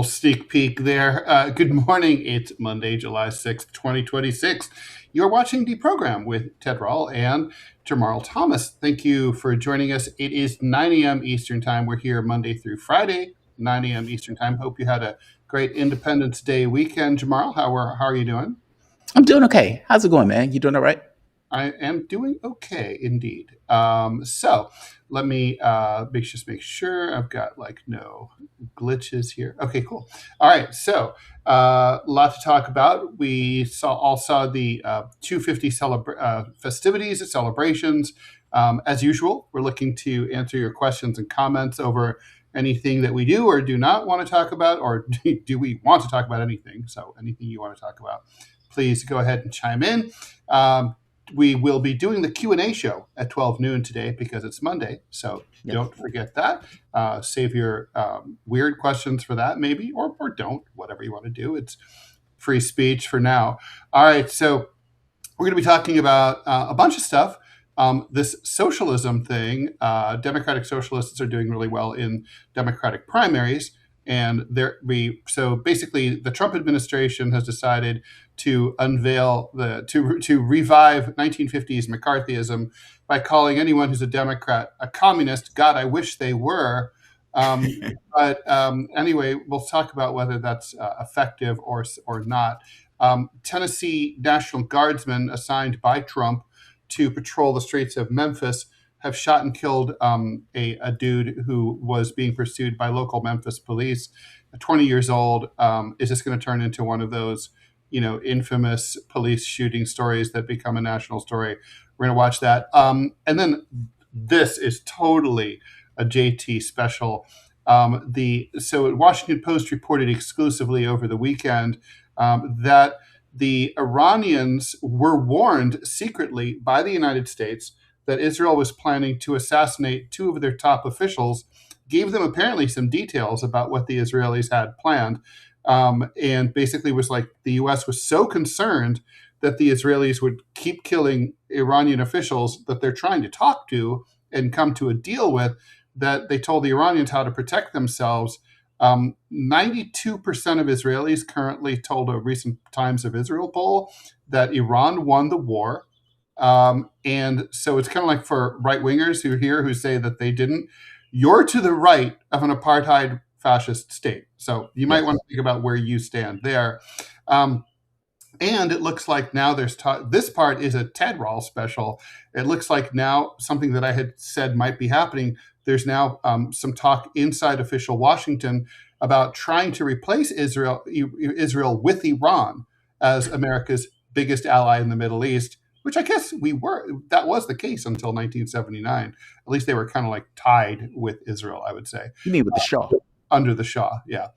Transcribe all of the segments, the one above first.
sneak peek there. Good morning. It's Monday, July 6th, 2026. You're watching DeProgram with Ted Rall and Jamarl Thomas. Thank you for joining us. It is 9 a.m. Eastern Time. We're here Monday through Friday, 9 a.m. Eastern Time. Hope you had a great Independence Day weekend. Jamarl, how are you doing? I'm doing okay. How's it going, man? You doing all right? I am doing okay, indeed. So let me make sure I've got no glitches here. Okay, cool. All right, so a lot to talk about. We all saw the 250 festivities and celebrations. As usual, we're looking to answer your questions and comments over anything that we do or do not want to talk about, or do we want to talk about anything? So anything you want to talk about, please go ahead and chime in. We will be doing the Q&A show at 12 noon today because it's Monday, so don't forget that. Save your weird questions for that, maybe, or don't, whatever you want to do. It's free speech for now. All right, so we're going to be talking about a bunch of stuff. This socialism thing, Democratic socialists are doing really well in Democratic primaries. And so basically, the Trump administration has decided to unveil to revive 1950s McCarthyism by calling anyone who's a Democrat a communist. God, I wish they were. But anyway, we'll talk about whether that's effective or not. Tennessee National Guardsmen assigned by Trump to patrol the streets of Memphis have shot and killed a dude who was being pursued by local Memphis police. 20 years old. Is this going to turn into one of those, infamous police shooting stories that become a national story? We're going to watch that. And then this is totally a JT special. So Washington Post reported exclusively over the weekend that the Iranians were warned secretly by the United States that Israel was planning to assassinate two of their top officials, gave them apparently some details about what the Israelis had planned, and basically was like the U.S. was so concerned that the Israelis would keep killing Iranian officials that they're trying to talk to and come to a deal with, that they told the Iranians how to protect themselves. 92% of Israelis currently told a recent Times of Israel poll that Iran won the war. And so it's kind of like for right-wingers who say that they didn't, you're to the right of an apartheid fascist state. So you might want to think about where you stand there. And it looks like now this part is a Ted Rall special. It looks like now something that I had said might be happening. There's now some talk inside official Washington about trying to replace Israel with Iran as America's biggest ally in the Middle East, which I guess that was the case until 1979. At least they were kind of tied with Israel, I would say. You mean with the Shah? Under the Shah, yeah.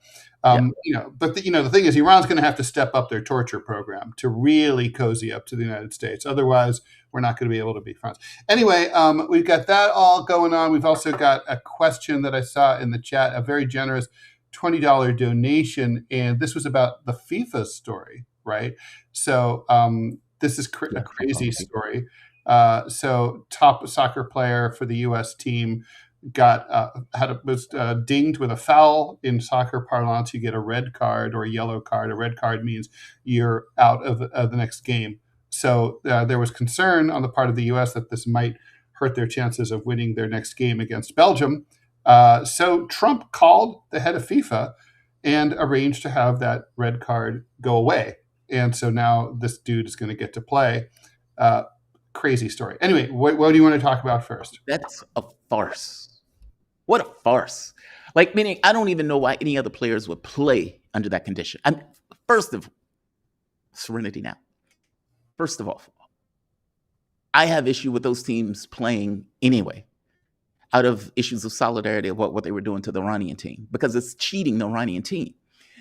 But the thing is, Iran's going to have to step up their torture program to really cozy up to the United States. Otherwise, we're not going to be able to be friends. Anyway, we've got that all going on. We've also got a question that I saw in the chat, a very generous $20 donation, and this was about the FIFA story, right? So this is a crazy story. So top soccer player for the U.S. team was dinged with a foul. In soccer parlance, you get a red card or a yellow card. A red card means you're out of the next game. So there was concern on the part of the U.S. that this might hurt their chances of winning their next game against Belgium. So Trump called the head of FIFA and arranged to have that red card go away. And so now this dude is going to get to play. Crazy story. Anyway, what do you want to talk about first? That's a farce. What a farce. Meaning I don't even know why any other players would play under that condition. First of all, serenity now. First of all, I have issue with those teams playing anyway, out of issues of solidarity of what they were doing to the Iranian team, because it's cheating the Iranian team.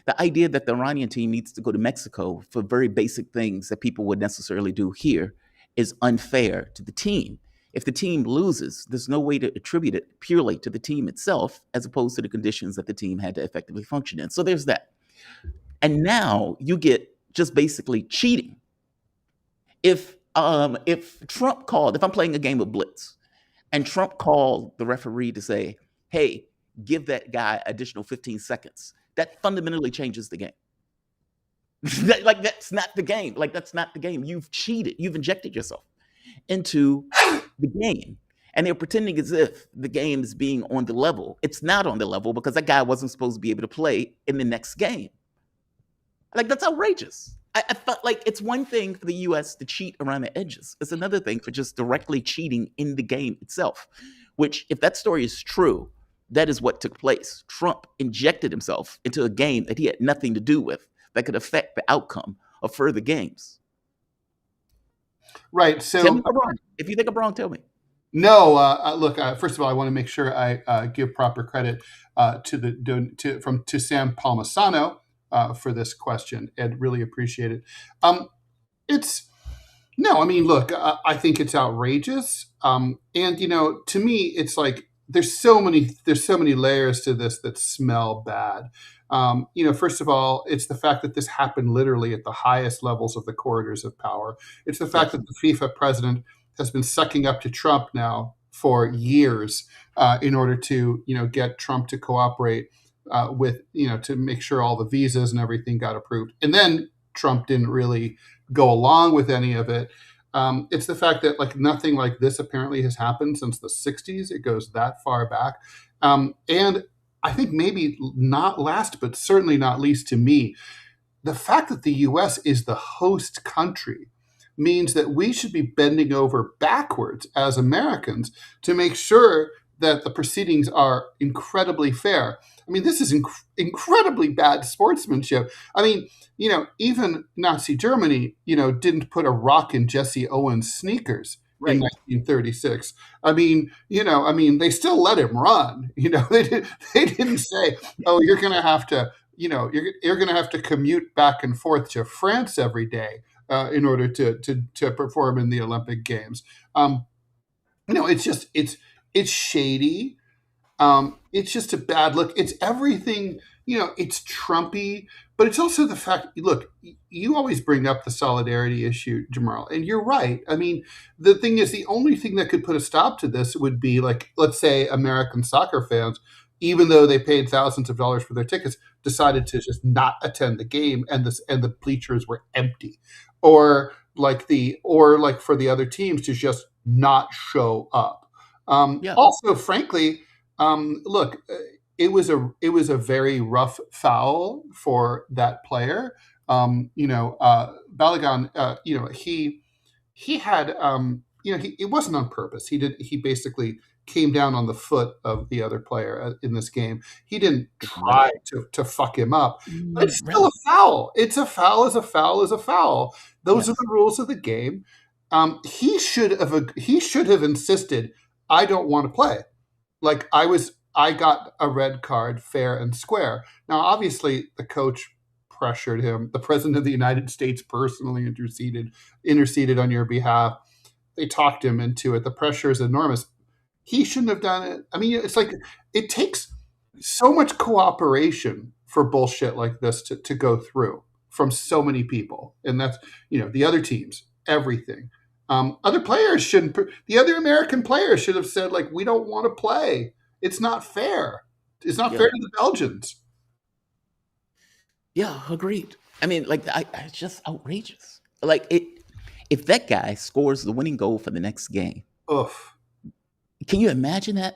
The idea that the Iranian team needs to go to Mexico for very basic things that people would necessarily do here is unfair to the team. If the team loses, there's no way to attribute it purely to the team itself, as opposed to the conditions that the team had to effectively function in. So there's that. And now you get just basically cheating. If Trump called, if I'm playing a game of blitz, and Trump called the referee to say, hey, give that guy additional 15 seconds, that fundamentally changes the game. That's not the game. That's not the game. You've cheated. You've injected yourself into the game. And they're pretending as if the game is being on the level. It's not on the level because that guy wasn't supposed to be able to play in the next game. That's outrageous. I felt like it's one thing for the U.S. to cheat around the edges. It's another thing for just directly cheating in the game itself, which, if that story is true, that is what took place. Trump injected himself into a game that he had nothing to do with that could affect the outcome of further games. Right. So, tell me I'm wrong. If you think I'm wrong, tell me. No, look. First of all, I want to make sure I give proper credit to Sam Palmisano for this question, and really appreciate it. Look, I think it's outrageous, and to me, it's like there's so many layers to this that smell bad. First of all, it's the fact that this happened literally at the highest levels of the corridors of power. It's the fact that the FIFA president has been sucking up to Trump now for years in order to, get Trump to cooperate with, to make sure all the visas and everything got approved. And then Trump didn't really go along with any of it. It's the fact that nothing like this apparently has happened since the 60s. It goes that far back. And I think maybe not last, but certainly not least to me, the fact that the U.S. is the host country means that we should be bending over backwards as Americans to make sure that the proceedings are incredibly fair. I mean, this is incredibly bad sportsmanship. I mean, even Nazi Germany, didn't put a rock in Jesse Owens' sneakers in 1936. I mean, they still let him run. They didn't say, "Oh, you're going to have to, you're going to have to commute back and forth to France every day in order to perform in the Olympic Games." It's shady. It's just a bad look. It's everything, it's Trumpy, but it's also the fact, look, you always bring up the solidarity issue, Jamarl, and you're right. I mean, the thing is, the only thing that could put a stop to this would be let's say American soccer fans, even though they paid thousands of dollars for their tickets, decided to just not attend the game and the bleachers were empty. Or for the other teams to just not show up. Also, frankly, look, it was a very rough foul for that player. Balogun, he had, it wasn't on purpose. He basically came down on the foot of the other player in this game. He didn't try to fuck him up, but it's still a foul. It's a foul is a foul is a foul. Those are the rules of the game. He should have insisted, "I don't want to play." I got a red card fair and square. Now, obviously, the coach pressured him. The president of the United States personally interceded on your behalf. They talked him into it. The pressure is enormous. He shouldn't have done it. I mean, it's like it takes so much cooperation for bullshit like this to go through from so many people. And that's, the other teams, everything. Other players shouldn't. The other American players should have said, "We don't want to play. It's not fair. It's not fair to the Belgians." Yeah, agreed. I mean, it's just outrageous. If that guy scores the winning goal for the next game, can you imagine that?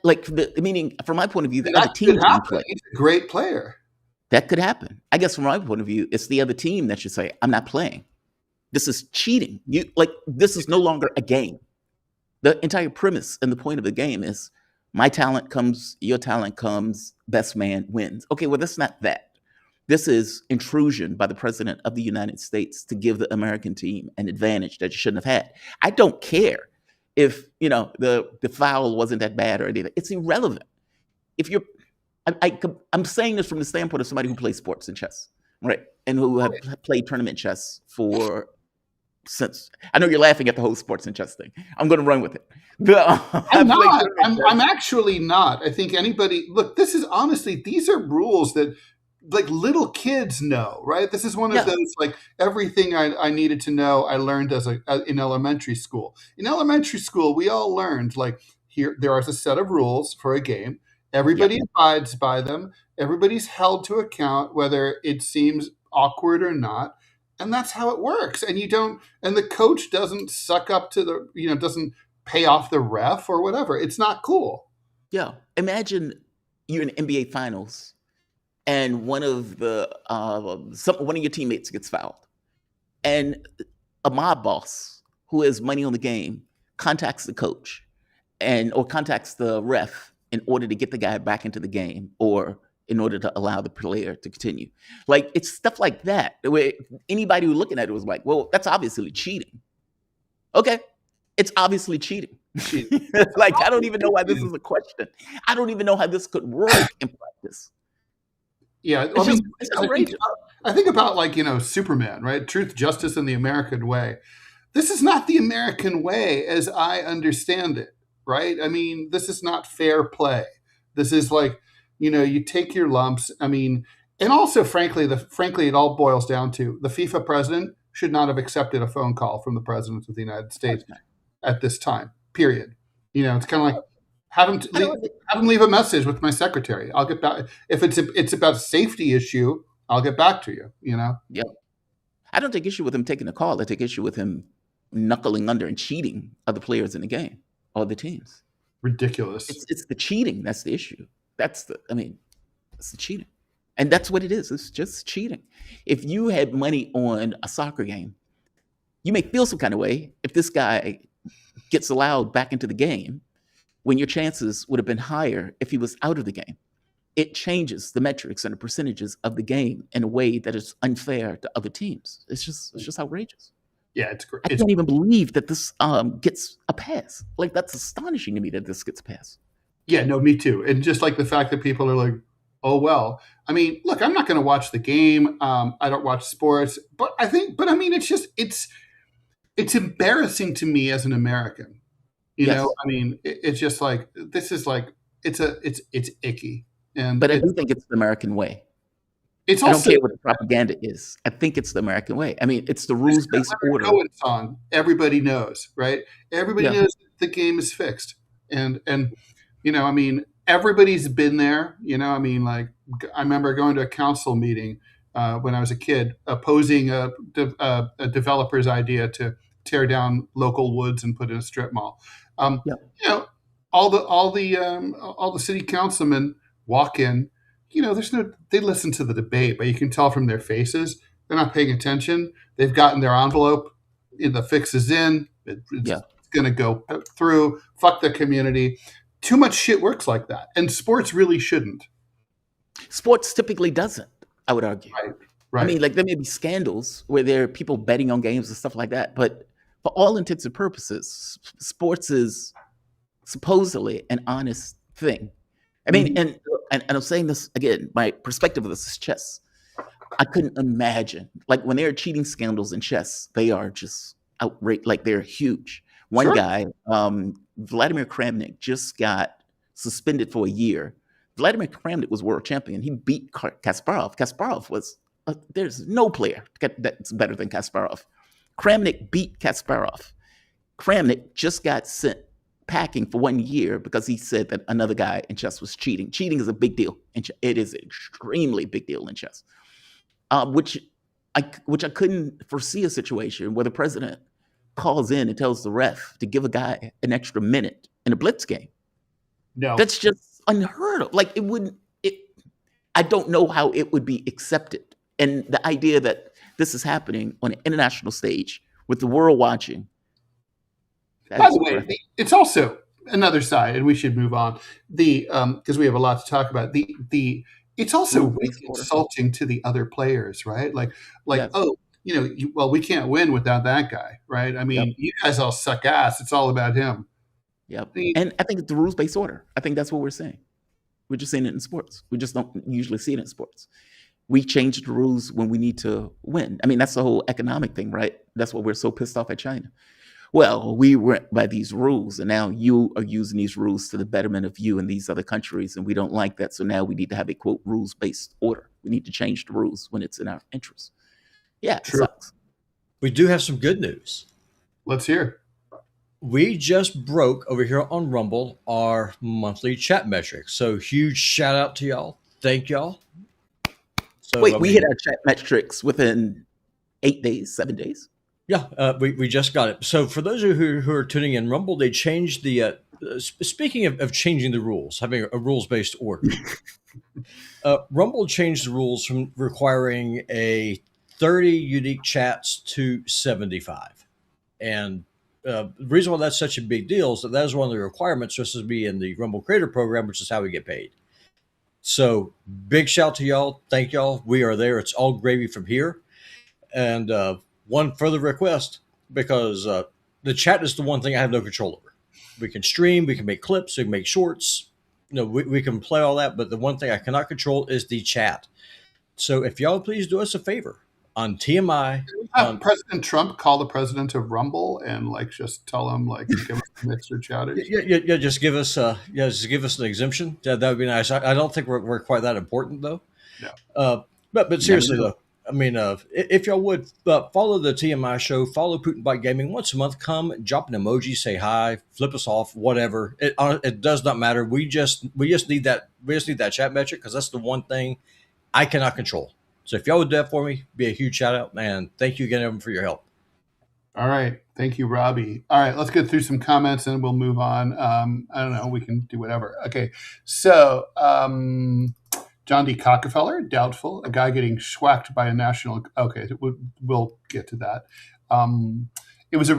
Meaning, from my point of view, the other team can play. He's a great player. That could happen. I guess from my point of view, it's the other team that should say, "I'm not playing. This is cheating. This is no longer a game." The entire premise and the point of the game is my talent comes, your talent comes, best man wins. Okay, well, that's not that. This is intrusion by the president of the United States to give the American team an advantage that you shouldn't have had. I don't care if, the foul wasn't that bad or anything. It's irrelevant. If you're, I'm saying this from the standpoint of somebody who plays sports and chess, right? And who have played tournament chess since. I know you're laughing at the whole sports and chess thing. I'm going to run with it. I'm not. I'm actually not. I think anybody, look, these are rules that little kids know, right? This is one of those, everything I needed to know, I learned in elementary school. In elementary school, we all learned, here, there is a set of rules for a game, Everybody abides by them. Everybody's held to account, whether it seems awkward or not. And that's how it works. And and the coach doesn't suck up to doesn't pay off the ref or whatever. It's not cool. Yeah. Imagine you're in NBA Finals and one of your teammates gets fouled, and a mob boss who has money on the game contacts the coach or contacts the ref in order to get the guy back into the game or in order to allow the player to continue. Like, it's stuff like that where anybody who's looking at it was like, well, that's obviously cheating. Okay, it's obviously cheating. Like, I don't even know why this is a question. I don't even know how this could work in practice. Yeah, it's outrageous. I think about Superman, right? Truth, justice, and the American way. This is not the American way as I understand it, right? I mean, this is not fair play. This is like, you take your lumps. I mean, and also, frankly, it all boils down to the FIFA president should not have accepted a phone call from the president of the United States at this time. Period. It's kind of like have him leave a message with my secretary. I'll get back if it's about a safety issue. I'll get back to you. Yep. I don't take issue with him taking the call. I take issue with him knuckling under and cheating other players in the game or the teams. Ridiculous. It's the cheating that's the issue. It's the cheating. And that's what it is. It's just cheating. If you had money on a soccer game, you may feel some kind of way if this guy gets allowed back into the game when your chances would have been higher if he was out of the game. It changes the metrics and the percentages of the game in a way that is unfair to other teams. It's just outrageous. Yeah, it's great. I can't even believe that this gets a pass. Like, that's astonishing to me that this gets a pass. Yeah, no, me too. And just like the fact that people are like, oh, well, I mean, look, I'm not going to watch the game. I don't watch sports, but I mean, it's embarrassing to me as an American. You know, I mean, it's just like, this is like, it's icky. But I do think it's the American way. I don't care what the propaganda is. I think it's the American way. I mean, it's the rules-based order. Song. Everybody knows, right? Everybody knows the game is fixed. And I mean, everybody's been there. I mean, like, I remember going to a council meeting when I was a kid, opposing a developer's idea to tear down local woods and put in a strip mall. All the city councilmen walk in. They listen to the debate, but you can tell from their faces they're not paying attention. They've gotten their envelope. The fix is in. It's going to go through. Fuck the community. Too much shit works like that, and sports really shouldn't. Sports typically doesn't, I would argue. Right. I mean, like, there may be scandals where there are people betting on games and stuff like that, but for all intents and purposes, sports is supposedly an honest thing. I mean, and I'm saying this again, my perspective of this is chess. I couldn't imagine, like, when there are cheating scandals in chess, they are just outrageous, like, they're huge. One guy, Vladimir Kramnik, just got suspended for a year. Vladimir Kramnik was world champion. He beat Kasparov. Kasparov was, there's no player that's better than Kasparov. Kramnik beat Kasparov. Kramnik just got sent packing for 1 year because he said that another guy in chess was cheating. Cheating is a big deal. It is an extremely big deal in chess, which I couldn't foresee a situation where the president calls in and tells the ref to give a guy an extra minute in a blitz game. No, that's just unheard of. Like, I don't know how it would be accepted. And the idea that this is happening on an international stage with the world watching. By the way, it's also another side, and we should move on. Because we have a lot to talk about. It's also insulting to the other players, right? Like, yes. Oh, we can't win without that guy, right? I mean, you guys all suck ass. It's all about him. Yep. And I think it's the rules-based order. I think that's what we're saying. We're just seeing it in sports. We just don't usually see it in sports. We change the rules when we need to win. I mean, that's the whole economic thing, right? That's why we're so pissed off at China. Well, we went by these rules, and now you are using these rules to the betterment of you and these other countries, and we don't like that. So now we need to have a, quote, rules-based order. We need to change the rules when it's in our interest. Yeah, it sucks. We do have some good news. Let's hear. we just broke over here on Rumble our monthly chat metric. So huge shout out to y'all. Thank y'all. So Wait, we hit our chat metrics within 8 days, 7 days. Yeah, we just got it. So for those of you who are tuning in, Rumble, they changed the. Speaking of changing the rules, having a rules based order, Rumble changed the rules from requiring a 30 unique chats to 75, and the reason why that's such a big deal is that is one of the requirements just to be in the Rumble Creator Program, which is how we get paid. So big shout to y'all. Thank y'all. We are there. It's all gravy from here. And one further request, because the chat is the one thing I have no control over. We can stream, we can make clips, we can make shorts. We can play all that, but the one thing I cannot control is the chat. So if y'all please do us a favor on TMI. President Trump call the president of Rumble and just tell him give us some extra chattage. Yeah, just give us an exemption. That would be nice. I don't think we're quite that important though. Yeah. But seriously though, I mean, if y'all would follow the TMI show, follow Putin Bite Gaming once a month. Come, drop an emoji, say hi, flip us off, whatever. It does not matter. We just need that. We just need that chat metric because that's the one thing I cannot control. So if y'all would do that for me, be a huge shout out, man. Thank you again, everyone, for your help. All right, thank you, Robbie. All right, let's get through some comments and we'll move on. I don't know, we can do whatever. Okay, so. John D. Cockefeller, doubtful. A guy getting schwacked by a national. Okay, we'll get to that. It was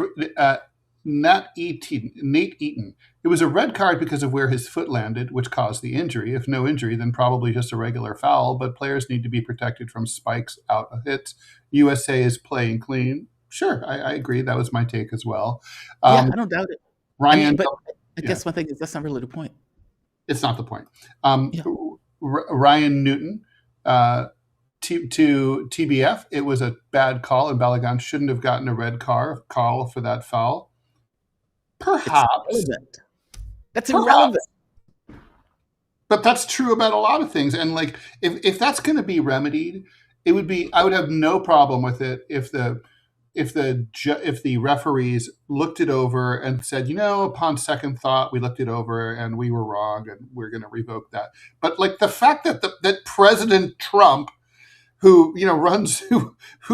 Nate Eaton. It was a red card because of where his foot landed, which caused the injury. If no injury, then probably just a regular foul. But players need to be protected from spikes out of hits. USA is playing clean. Sure, I agree. That was my take as well. Yeah, I don't doubt it. Ryan, but I guess one thing is that's not really the point. It's not the point. Ryan Newton to TBF. It was a bad call, and Balogun shouldn't have gotten a red call for that foul. Perhaps. That's irrelevant. But that's true about a lot of things. And if that's going to be remedied, it would be. I would have no problem with it if the referees looked it over and said, upon second thought, we looked it over and we were wrong and we're going to revoke that. But the fact that President Trump, who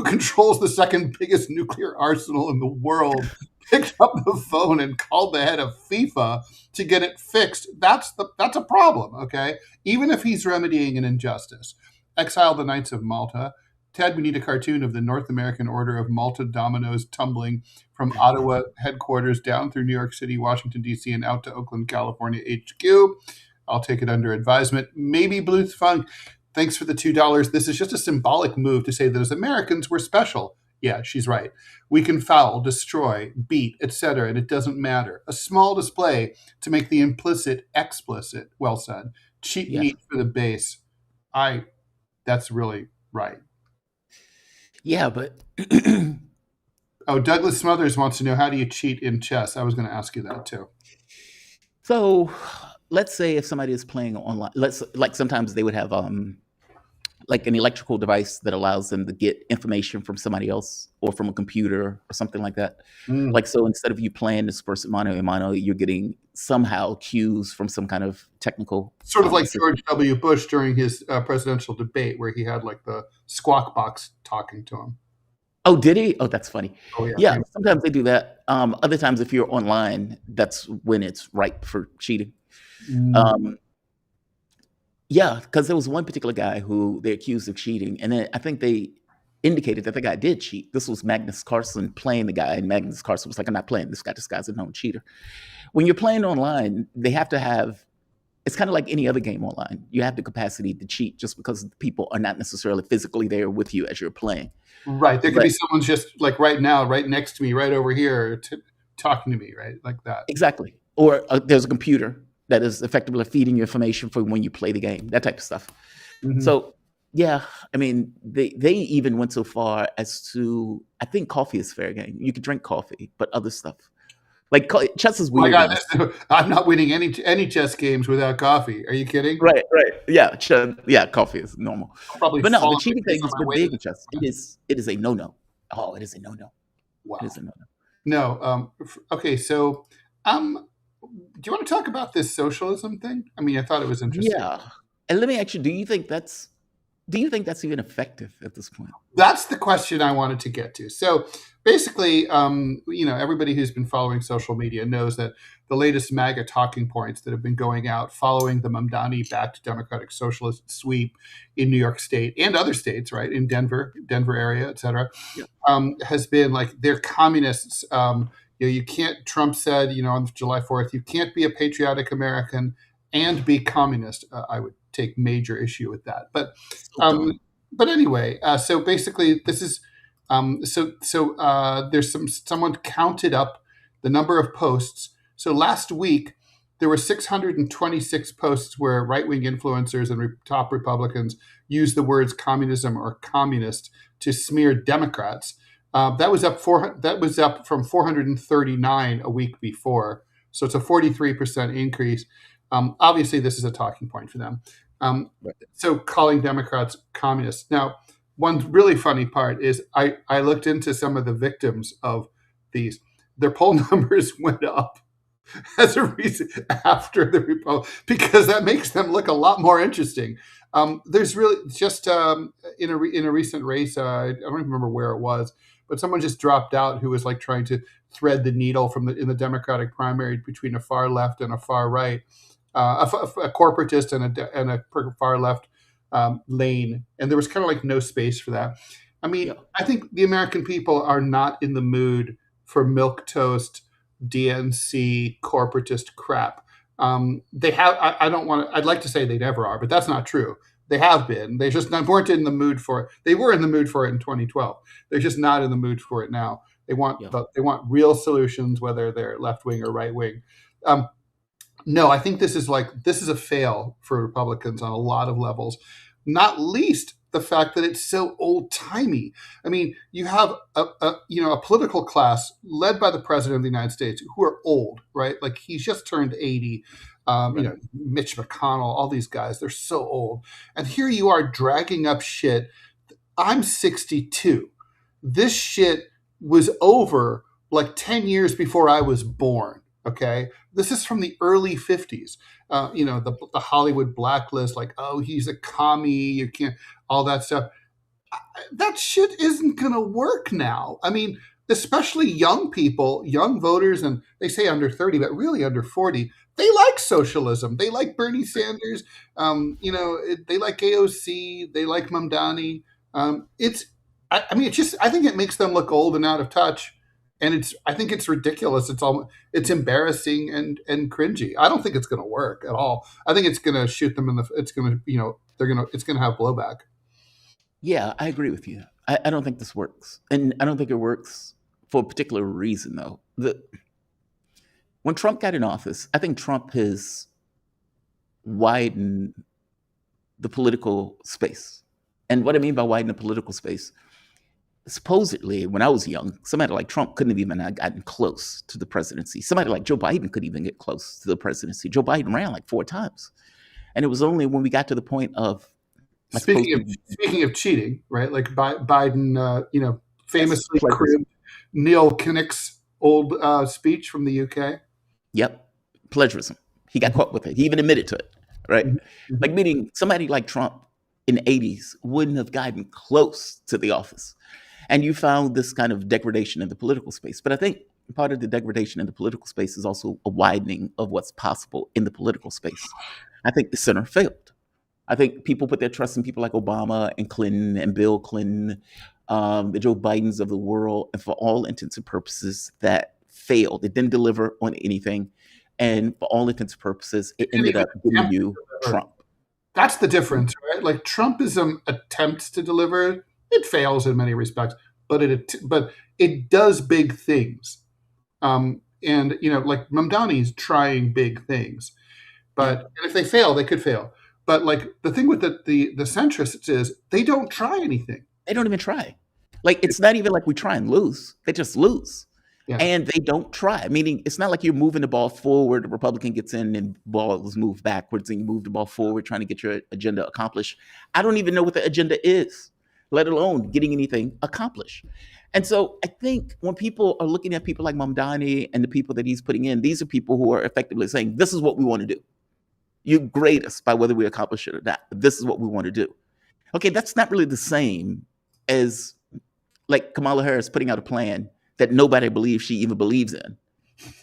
controls the second biggest nuclear arsenal in the world, picked up the phone and called the head of FIFA to get it fixed, that's a problem. Okay, even if he's remedying an injustice. Exile the Knights of Malta. Ted, we need a cartoon of the North American Order of Malta dominoes tumbling from Ottawa headquarters down through New York City, Washington, D.C., and out to Oakland, California, HQ. I'll take it under advisement. Maybe Bluth Funk. Thanks for the $2. This is just a symbolic move to say that as Americans, we're special. Yeah, she's right. We can foul, destroy, beat, etc., and it doesn't matter. A small display to make the implicit explicit. Well said. Cheap meat for the base. That's really right. Yeah, but Douglas Smothers wants to know, how do you cheat in chess? I was going to ask you that too. So let's say if somebody is playing online, sometimes they would have an electrical device that allows them to get information from somebody else or from a computer or something like that. So instead of you playing this person mano a mano, you're getting somehow cues from some kind of technical. Sort of like George W. Bush during his presidential debate where he had the squawk box talking to him. Oh, did he? Oh, that's funny. Oh, yeah, sometimes they do that. Other times, if you're online, that's when it's ripe for cheating. Yeah, because there was one particular guy who they accused of cheating, and then I think they indicated that the guy did cheat. This was Magnus Carlsen playing the guy, and Magnus Carlsen was like, I'm not playing this guy. This guy's a known cheater. When you're playing online, they have to have, it's kind of like any other game online. You have the capacity to cheat just because people are not necessarily physically there with you as you're playing. Right. There could be someone just right now, right next to me, right over here, talking to me, right? Like that. Exactly. Or there's a computer that is effectively feeding you information for when you play the game, that type of stuff. So, yeah, I mean, they even went so far as to, I think coffee is fair game. You can drink coffee, but other stuff. Chess is weird. I'm not winning any chess games without coffee. Are you kidding? Right. Yeah, coffee is normal. But no, the cheating thing is big in chess. It is a no-no. Oh, it is a no-no. Wow. It is a no-no. No. Okay. So, do you want to talk about this socialism thing? I mean, I thought it was interesting. Yeah. And let me ask you, do you think that's even effective at this point? That's the question I wanted to get to. So basically, everybody who's been following social media knows that the latest MAGA talking points that have been going out following the Mamdani-backed Democratic Socialist sweep in New York State and other states, right, in Denver area, et cetera, Yeah. has been like they're communists. You can't. Trump said, on July 4th, you can't be a patriotic American and be communist. I would take major issue with that, but. So dumb. But anyway, so basically, this is there's someone counted up the number of posts. So last week there were 626 posts where right-wing influencers and top Republicans used the words communism or communist to smear Democrats. That was up from 439 a week before. So it's a 43% increase. Obviously, this is a talking point for them. Right. So calling Democrats communists. Now, one really funny part is I looked into some of the victims of these. Their poll numbers went up as a reason after the Republic, because that makes them look a lot more interesting. There's really just in a recent race, I don't remember where it was, but someone just dropped out who was like trying to thread the needle in the Democratic primary between a far left and a far right. A corporatist and a far left lane, and there was kind of like no space for that. I mean, Yeah. I think the American people are not in the mood for milquetoast, DNC, corporatist crap. They have. I don't want to. I'd like to say they never are, but that's not true. They have been. They just weren't in the mood for it. They were in the mood for it in 2012. They're just not in the mood for it now. They want Yeah. they want real solutions, whether they're left wing or right wing. No, I think this is a fail for Republicans on a lot of levels, not least the fact that it's so old timey. I mean, you have a political class led by the president of the United States who are old, right? Like he's just turned 80. Right. Mitch McConnell, all these guys, they're so old, and here you are dragging up shit. I'm 62. This shit was over like 10 years before I was born. Okay, this is from the early 50s. The Hollywood blacklist, like, oh, he's a commie, you can't, all that stuff. That shit isn't going to work now. I mean, especially young people, young voters, and they say under 30, but really under 40, they like socialism. They like Bernie Sanders. They like AOC. They like Mamdani. I think it makes them look old and out of touch. And I think it's ridiculous. It's embarrassing and cringy. I don't think it's going to work at all. I think it's going to shoot them it's going to, it's going to have blowback. Yeah, I agree with you. I don't think this works. And I don't think it works for a particular reason, though. When Trump got in office, I think Trump has widened the political space. And what I mean by widen the political space, supposedly, when I was young, somebody like Trump couldn't have even gotten close to the presidency. Somebody like Joe Biden couldn't even get close to the presidency. Joe Biden ran like 4 times. And it was only when we got to the point of... Speaking of cheating, right? Like Biden, famously cribbed Neil Kinnock's old speech from the UK. Yep. Plagiarism. He got caught with it. He even admitted to it, right? Mm-hmm. Like, meaning somebody like Trump in the 80s wouldn't have gotten close to the office. And you found this kind of degradation in the political space. But I think part of the degradation in the political space is also a widening of what's possible in the political space. I think the center failed. I think people put their trust in people like Obama and Clinton and Bill Clinton, the Joe Bidens of the world, and for all intents and purposes, that failed. It didn't deliver on anything. And for all intents and purposes, it ended up giving you Trump. That's the difference, right? Like Trumpism attempts to deliver, it fails in many respects, but it does big things. And like Mamdani's trying big things, but if they fail, they could fail. But like the thing with the centrists is they don't try anything. They don't even try. Like it's not even like we try and lose. They just lose. Yeah. And they don't try. Meaning it's not like you're moving the ball forward, the Republican gets in and ball is moved backwards and you move the ball forward trying to get your agenda accomplished. I don't even know what the agenda is. let alone getting anything accomplished. And so I think when people are looking at people like Mamdani and the people that he's putting in, these are people who are effectively saying, this is what we want to do. You grade us by whether we accomplish it or not, but this is what we want to do. Okay, that's not really the same as like Kamala Harris putting out a plan that nobody believes she even believes in,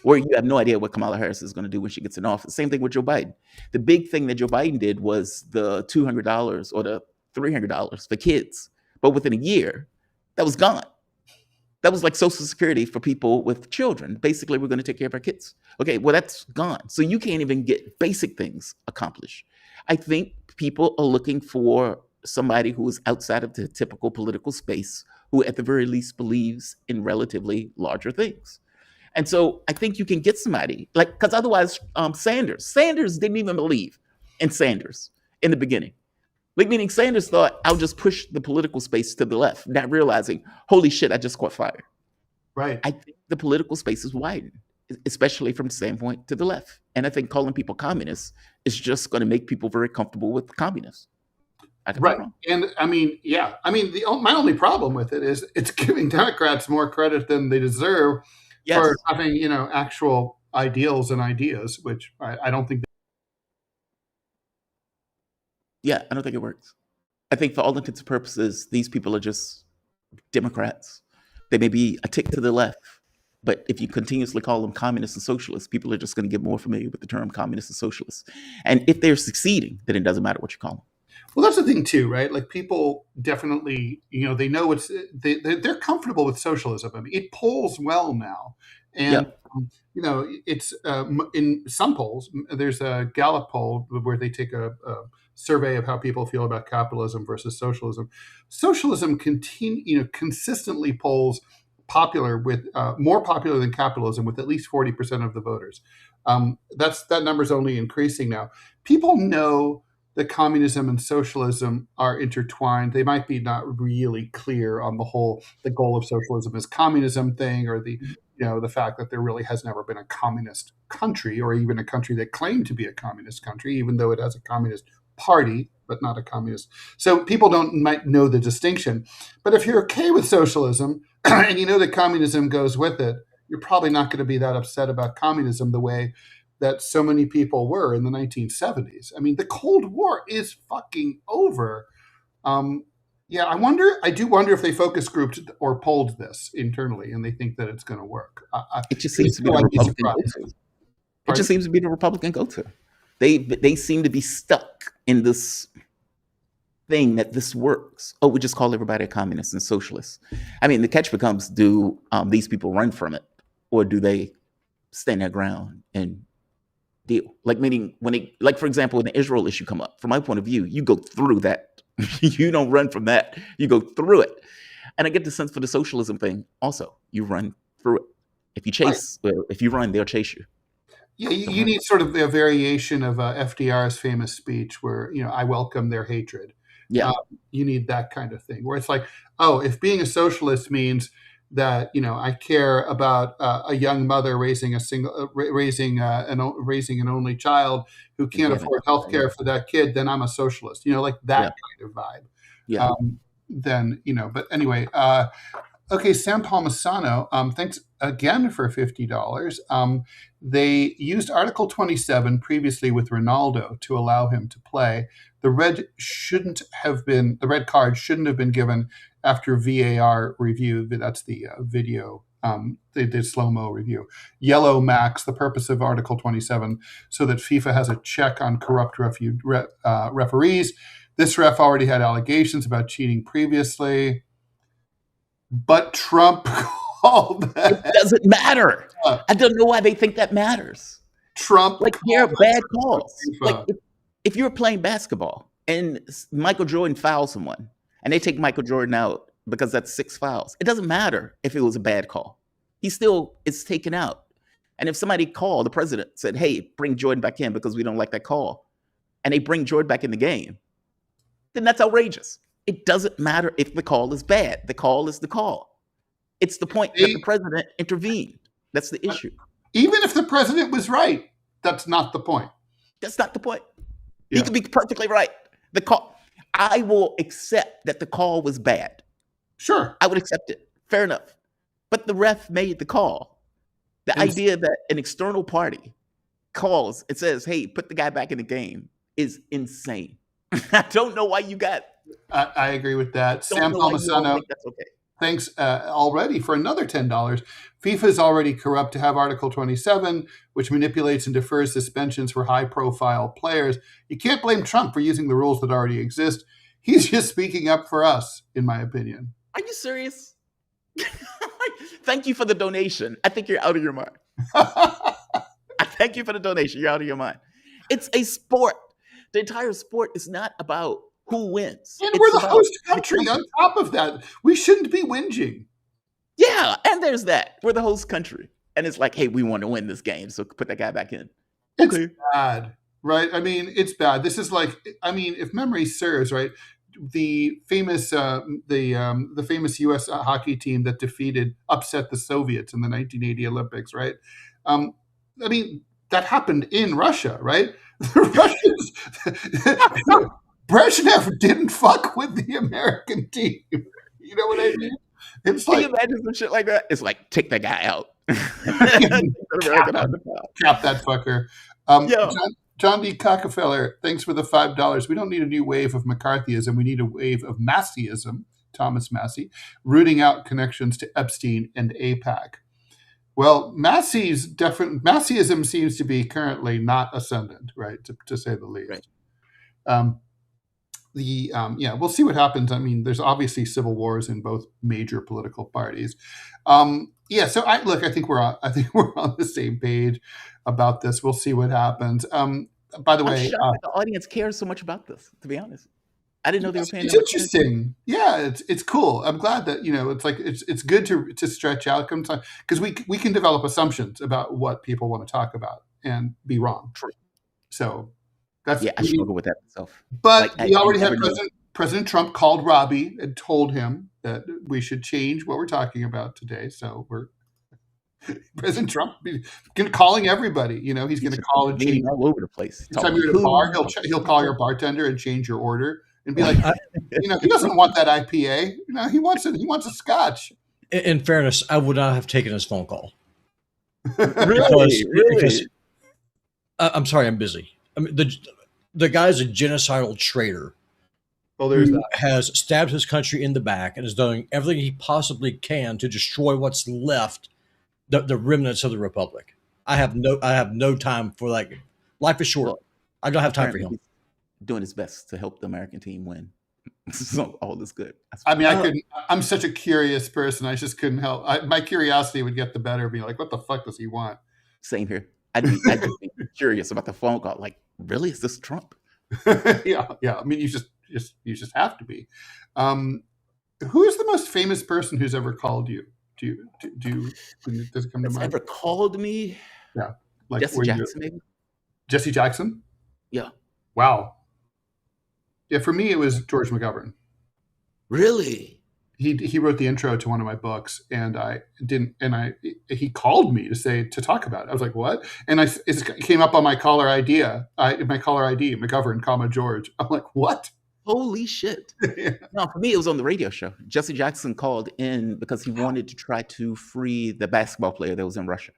where you have no idea what Kamala Harris is going to do when she gets in office. Same thing with Joe Biden. The big thing that Joe Biden did was the $200 or the $300 for kids. But within a year, that was gone. That was like Social Security for people with children. Basically, we're going to take care of our kids. Okay, well, that's gone. So you can't even get basic things accomplished. I think people are looking for somebody who is outside of the typical political space, who at the very least believes in relatively larger things. And so I think you can get somebody like, because otherwise Sanders didn't even believe in Sanders in the beginning. Like, meaning Sanders thought, I'll just push the political space to the left, not realizing, holy shit, I just caught fire. Right. I think the political space is widened, especially from the standpoint to the left. And I think calling people communists is just going to make people very comfortable with communists. Right. And I mean, yeah, I mean, my only problem with it is it's giving Democrats more credit than they deserve for having, you know, actual ideals and ideas, which I don't think. Yeah, I don't think it works. I think for all intents and purposes, these people are just Democrats. They may be a tick to the left, but if you continuously call them communists and socialists, people are just going to get more familiar with the term communists and socialists. And if they're succeeding, then it doesn't matter what you call them. Well, that's the thing too, right? Like, people definitely, you know, they know they're comfortable with socialism. I mean, it polls well now, and you know, it's in some polls. There's a Gallup poll where they take a survey of how people feel about capitalism versus socialism. Socialism consistently polls popular with more popular than capitalism with at least 40% of the voters. That number's only increasing now. People know that communism and socialism are intertwined. They might be not really clear on the goal of socialism as communism thing, or the fact that there really has never been a communist country, or even a country that claimed to be a communist country, even though it has a communist party, but not a communist. So people might know the distinction. But if you're okay with socialism and you know that communism goes with it, you're probably not going to be that upset about communism the way that so many people were in the 1970s. I mean, the Cold War is fucking over. Yeah, I do wonder if they focus grouped or polled this internally and they think that it's going to work. It just seems to be the Republican go-to. It just seems to be the Republican go-to. They seem to be stuck in this thing that this works. Oh, we just call everybody a communist and socialist. I mean, the catch becomes, do these people run from it, or do they stand their ground and deal? Like, meaning for example, when the Israel issue come up, from my point of view, you go through that. You don't run from that. You go through it. And I get the sense for the socialism thing also, you run through it. If you run, they'll chase you. Yeah, you need sort of a variation of FDR's famous speech where, you know, I welcome their hatred. Yeah. You need that kind of thing where it's like, oh, if being a socialist means that, you know, I care about a young mother raising an only child who can't afford health care for that kid, then I'm a socialist. You know, like that kind of vibe. Yeah. Then, you know, but anyway, okay, Sam Palmisano, thanks again for $50. They used Article 27 previously with Ronaldo to allow him to play. The red card shouldn't have been given after VAR review. That's the video. They did slow-mo review. Yellow max, the purpose of Article 27, so that FIFA has a check on corrupt referees. This ref already had allegations about cheating previously, but Trump called that. It doesn't matter. I don't know why they think that matters. Trump, like, they're bad calls. Like, if you're playing basketball and Michael Jordan fouls someone and they take Michael Jordan out because that's 6 fouls, it doesn't matter if it was a bad call. He still is taken out. And if somebody called, the president said, hey, bring Jordan back in because we don't like that call, and they bring Jordan back in the game, then that's outrageous. It doesn't matter if the call is bad. The call is the call. It's the point that the president intervened. That's the issue. Even if the president was right, that's not the point. That's not the point. Yeah. He could be perfectly right. The call. I will accept that the call was bad. Sure. I would accept it. Fair enough. But the ref made the call. The idea that an external party calls and says, hey, put the guy back in the game is insane. I don't know why you got. I agree with that. Don't Sam know why you all Palmisano, think that's okay. thanks already for another $10. FIFA is already corrupt to have Article 27, which manipulates and defers suspensions for high-profile players. You can't blame Trump for using the rules that already exist. He's just speaking up for us, in my opinion. Are you serious? Thank you for the donation. I think you're out of your mind. I thank you for the donation. You're out of your mind. It's a sport. The entire sport is not about who wins. And we're the host country on top of that. We shouldn't be whinging. Yeah, and there's that. We're the host country. And it's like, hey, we want to win this game, so put that guy back in. It's bad, right? I mean, it's bad. This is like, I mean, if memory serves, right, the famous U.S. hockey team that upset the Soviets in the 1980 Olympics, right? I mean, that happened in Russia, right? The Russians, Brezhnev didn't fuck with the American team. You know what I mean? It's Can like, you imagine some shit like that? It's like, take that guy out. Cap that fucker. John D. Cockefeller, thanks for the $5. We don't need a new wave of McCarthyism. We need a wave of Masseyism, Thomas Massey, rooting out connections to Epstein and AIPAC. Well, Masseyism seems to be currently not ascendant, right, to say the least. Right. We'll see what happens. I mean, there's obviously civil wars in both major political parties. So I think we're on the same page about this. We'll see what happens. By the way, I'm shocked that the audience cares so much about this. To be honest, I didn't know they were paying. It's interesting. Yeah, it's cool. I'm glad that it's like it's good to stretch out sometimes because we can develop assumptions about what people want to talk about and be wrong. True. So. I struggle with that myself. But we already had President Trump called Robbie and told him that we should change what we're talking about today. So President Trump calling everybody. He's going to call and change all over the place. Next time you're at a bar, he'll call your bartender and change your order and be like, he doesn't want that IPA. He wants it. He wants a Scotch. In fairness, I would not have taken his phone call. Really? Because I'm sorry, I'm busy. I mean, the guy's a genocidal traitor. Well, there's who has stabbed his country in the back and is doing everything he possibly can to destroy what's left, the remnants of the republic. I have no time for that. Life is short. Well, I don't have time for him. He's doing his best to help the American team win. So all is good. I mean, I'm such a curious person. I just couldn't help. My curiosity would get the better of me. Like, what the fuck does he want? Same here. I'd just be curious about the phone call. Like, really, is this Trump? Yeah. I mean, you just have to be. Who is the most famous person who's ever called you? Does it come to mind? Ever called me? Yeah, like Jesse Jackson, maybe. Jesse Jackson. Yeah. Wow. Yeah, for me it was George McGovern. Really? He wrote the intro to one of my books, and he called me to talk about it. I was like, what? And it came up on my caller ID, McGovern, comma George. I'm like, what? Holy shit. Yeah. No, for me, it was on the radio show. Jesse Jackson called in because he wanted to try to free the basketball player that was in Russia.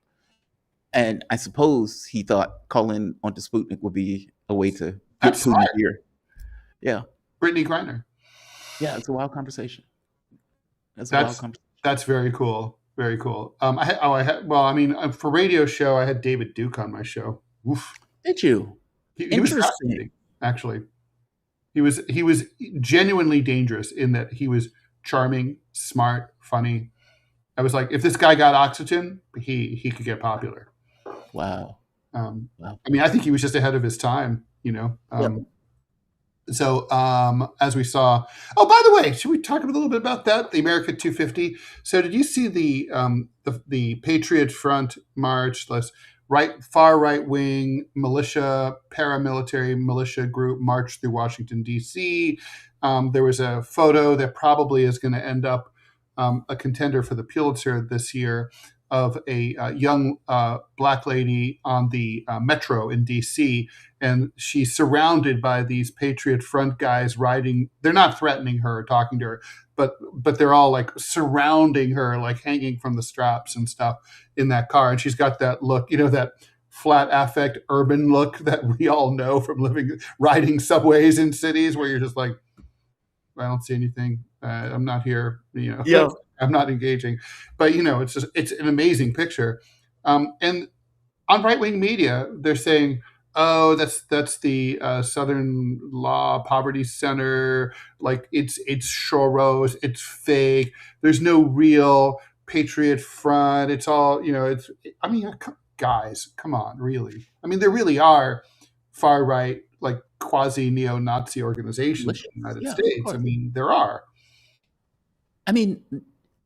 And I suppose he thought calling onto Sputnik would be a way to get Putin here. Yeah. Brittany Griner. Yeah, it's a wild conversation. That's very cool. Very cool. For radio show, I had David Duke on my show. Oof. Did you? He was fascinating, actually. He was genuinely dangerous in that he was charming, smart, funny. I was like, if this guy got oxygen, he could get popular. Wow. I mean, I think he was just ahead of his time, Yep. So as we saw, by the way, should we talk a little bit about that? The America 250. So did you see the Patriot Front march? Far right wing militia, paramilitary militia group marched through Washington D.C. There was a photo that probably is going to end up a contender for the Pulitzer this year of a young black lady on the metro in DC, and she's surrounded by these Patriot Front guys riding. They're not threatening her or talking to her, but they're all like surrounding her, like hanging from the straps and stuff in that car. And she's got that look, that flat affect urban look that we all know from riding subways in cities, where you're just like, I don't see anything. I'm not here. Yeah. I'm not engaging. But it's an amazing picture. And on right wing media, they're saying, "Oh, that's the Southern Law Poverty Center. Like it's Soros. It's fake. There's no real Patriot Front. It's all It's. I mean, guys, come on, really. I mean, there really are far right, like quasi neo-Nazi organizations in the United States. I mean, there are. I mean,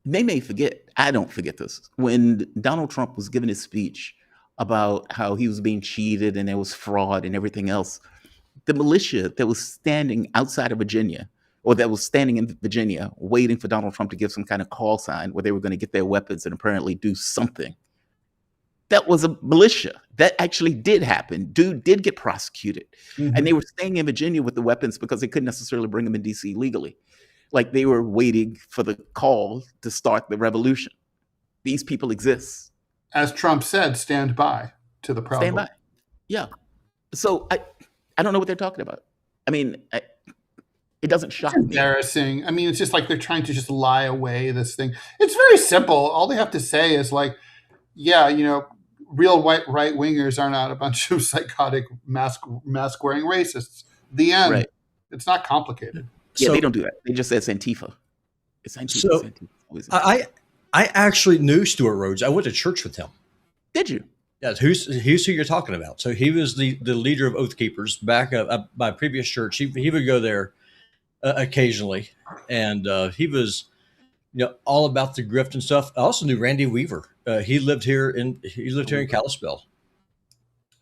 they may forget. I don't forget this. When Donald Trump was giving his speech about how he was being cheated and there was fraud and everything else, the militia that was standing outside of Virginia, or that was standing in Virginia waiting for Donald Trump to give some kind of call sign where they were going to get their weapons and apparently do something, that was a militia. That actually did happen. Dude did get prosecuted. Mm-hmm. And they were staying in Virginia with the weapons because they couldn't necessarily bring them in DC legally. Like they were waiting for the call to start the revolution. These people exist. As Trump said, stand by to the problem. Stand by. Yeah. So I don't know what they're talking about. I mean, it doesn't shock me. It's embarrassing. I mean, it's just like they're trying to just lie away this thing. It's very simple. All they have to say is like, yeah, real white right wingers are not a bunch of psychotic mask wearing racists. The end. Right. It's not complicated. Yeah, they don't do that. They just say it's Antifa. It's Antifa. So it's Antifa. I actually knew Stuart Rhodes. I went to church with him. Did you? Yeah, who's who you're talking about? So he was the leader of Oath Keepers back at my previous church. He would go there occasionally, and he was all about the grift and stuff. I also knew Randy Weaver. He lived here in Kalispell.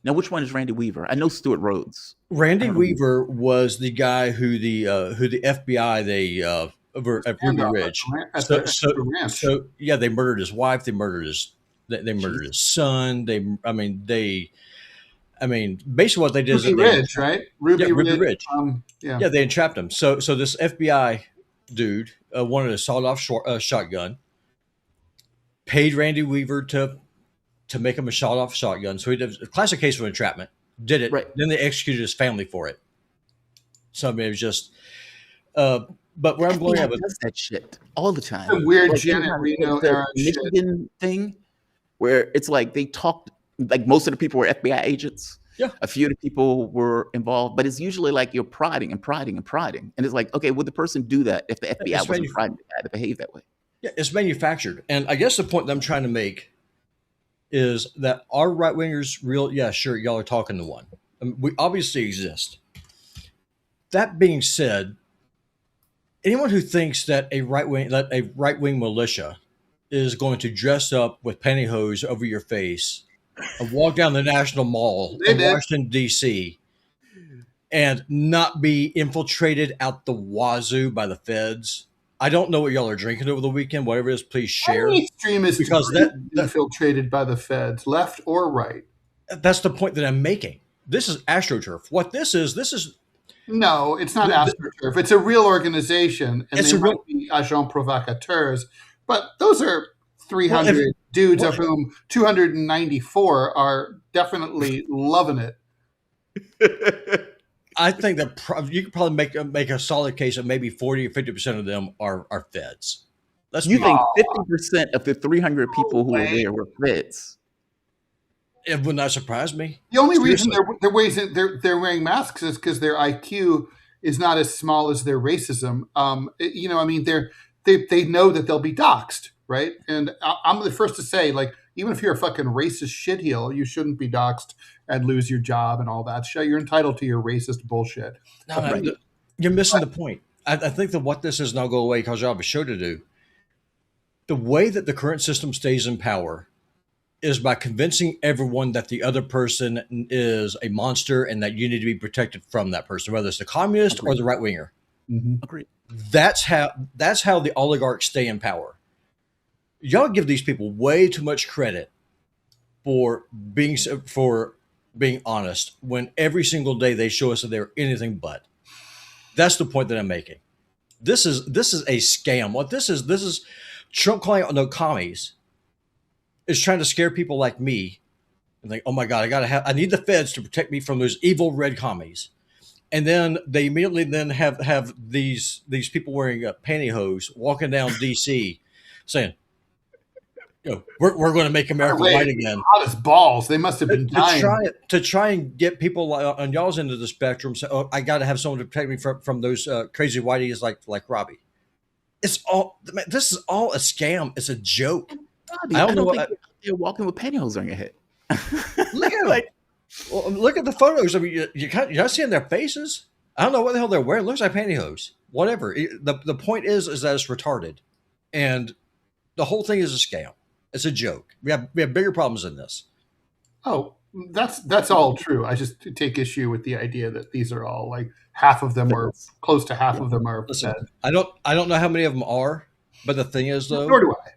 Now, which one is Randy Weaver? I know Stuart Rhodes. Randy Weaver was the guy who the FBI over at Ruby Ridge. So yeah, they murdered his wife. They murdered his son. Basically what they did is Ruby Ridge, right? Ruby Ridge. Yeah, they entrapped him. So this FBI dude wanted a sawed-off shotgun. Paid Randy Weaver to make him a sawed-off shotgun. So he did a classic case of entrapment. Did it. Right. Then they executed his family for it. So I mean, it was just. But where I'm going at does that shit all the time. The weird Janet Reno era Michigan thing, where it's like they talked, like most of the people were FBI agents. Yeah. A few of the people were involved, but it's usually like you're prodding. And it's like, okay, would the person do that if the FBI wasn't prodding the guy to behave that way? Yeah, it's manufactured. And I guess the point that I'm trying to make is that our right wingers sure, y'all are talking to one. I mean, we obviously exist. That being said, anyone who thinks that a right wing militia is going to dress up with pantyhose over your face and walk down the National Mall in Washington, D.C. and not be infiltrated out the wazoo by the feds. I don't know what y'all are drinking over the weekend. Whatever it is, please share. Any extremists because that infiltrated by the feds, left or right. That's the point that I'm making. This is AstroTurf. What this is. No, it's not AstroTurf. It's a real organization, and they might be agents provocateurs, but those are 300 dudes, of whom 294 are definitely loving it. I think that you could probably make a solid case that maybe 40 or 50% of them are feds. You think 50% of the 300 people who were there were feds? It would not surprise me. The only reason they're wearing masks is because their IQ is not as small as their racism. They know that they'll be doxxed, right? And I'm the first to say, like, even if you're a fucking racist shitheel, you shouldn't be doxxed and lose your job and all that shit. You're entitled to your racist bullshit. No, you're missing the point. I think that what this is, and I'll go away because I have a show to do. The way that the current system stays in power is by convincing everyone that the other person is a monster and that you need to be protected from that person, whether it's the communist or the right winger. Mm-hmm. Agreed. That's how the oligarchs stay in power. Y'all give these people way too much credit for being honest when every single day they show us that they're anything but. That's the point that I'm making. This is a scam. What this is Trump calling out no commies is trying to scare people like me and think, oh my God, I need the feds to protect me from those evil red commies. And then they immediately then have these people wearing pantyhose walking down DC saying, we're going to make America white again. Hot as balls. They must have been dying. To try and get people on y'all's end of the spectrum say, oh, I got to have someone to protect me from those crazy whiteies like Robbie. This is all a scam. It's a joke. Robbie, I don't think you're walking with pantyhose on your head. Look at look at the photos. I mean, you're not seeing their faces. I don't know what the hell they're wearing. It looks like pantyhose. Whatever. The point is that it's retarded, and the whole thing is a scam. It's a joke. We have bigger problems than this. Oh, that's all true. I just take issue with the idea that these are all like half of them or close to half of them are. Listen, I don't know how many of them are, but the thing is though. Nor do I.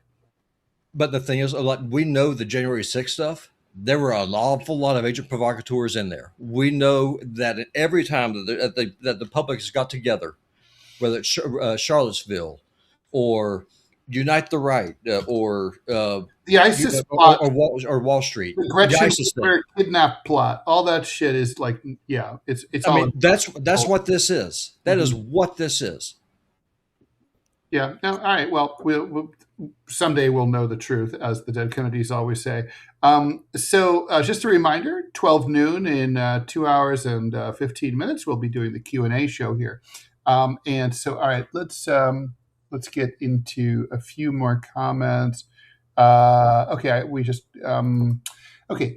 But the thing is, like, we know the January 6th stuff. There were an awful lot of agent provocateurs in there. We know that every time that the public has got together, whether it's Charlottesville or Unite the Right or the ISIS plot or Wall Street, the Gretchen kidnap plot, all that shit is like, yeah, it's. I mean, that's what this is. That is what this is. Yeah. No. All right. Well, we'll someday we'll know the truth, as the dead Kennedys always say. So just a reminder: 12 noon in 2 hours and 15 minutes, we'll be doing the Q&A show here. And so, all right, let's get into a few more comments. Okay,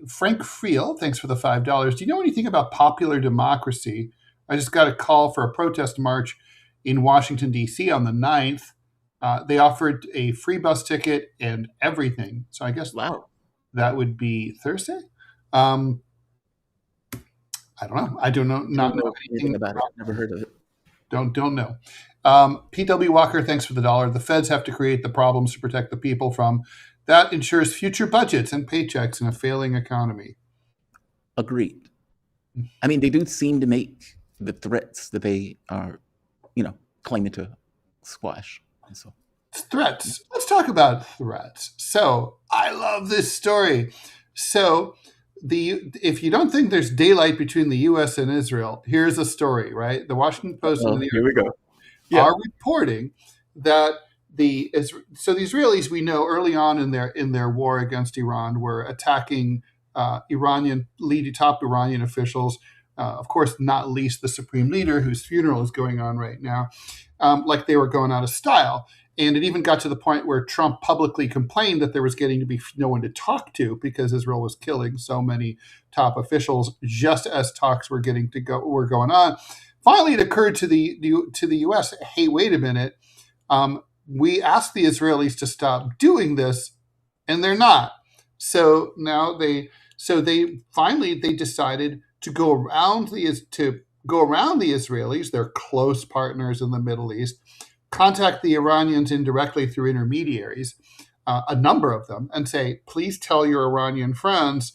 Frank Friel, thanks for the $5. Do you know anything about Popular Democracy? I just got a call for a protest march in Washington, D.C. on the 9th. They offered a free bus ticket and everything. So I guess that would be Thursday. I don't know. I don't know. Not know anything about it. Never heard of it. Don't know. P.W. Walker, thanks for the $1. The feds have to create the problems to protect the people from. That ensures future budgets and paychecks in a failing economy. Agreed. I mean, they do seem to make the threats that they are, claiming to squash. So threats. Let's talk about threats. So I love this story. So if you don't think there's daylight between the U.S. and Israel, here's a story, right? The Washington Post and the New York Times are reporting that the Israelis, we know early on in their war against Iran, were attacking top Iranian officials, of course, not least the supreme leader, whose funeral is going on right now, like they were going out of style. And it even got to the point where Trump publicly complained that there was getting to be no one to talk to because Israel was killing so many top officials, just as talks were going on. Finally, it occurred to the U.S., hey, wait a minute. We asked the Israelis to stop doing this, and they're not. So now they decided to go around the Israelis, their close partners in the Middle East, contact the Iranians indirectly through intermediaries, a number of them, and say, please tell your Iranian friends,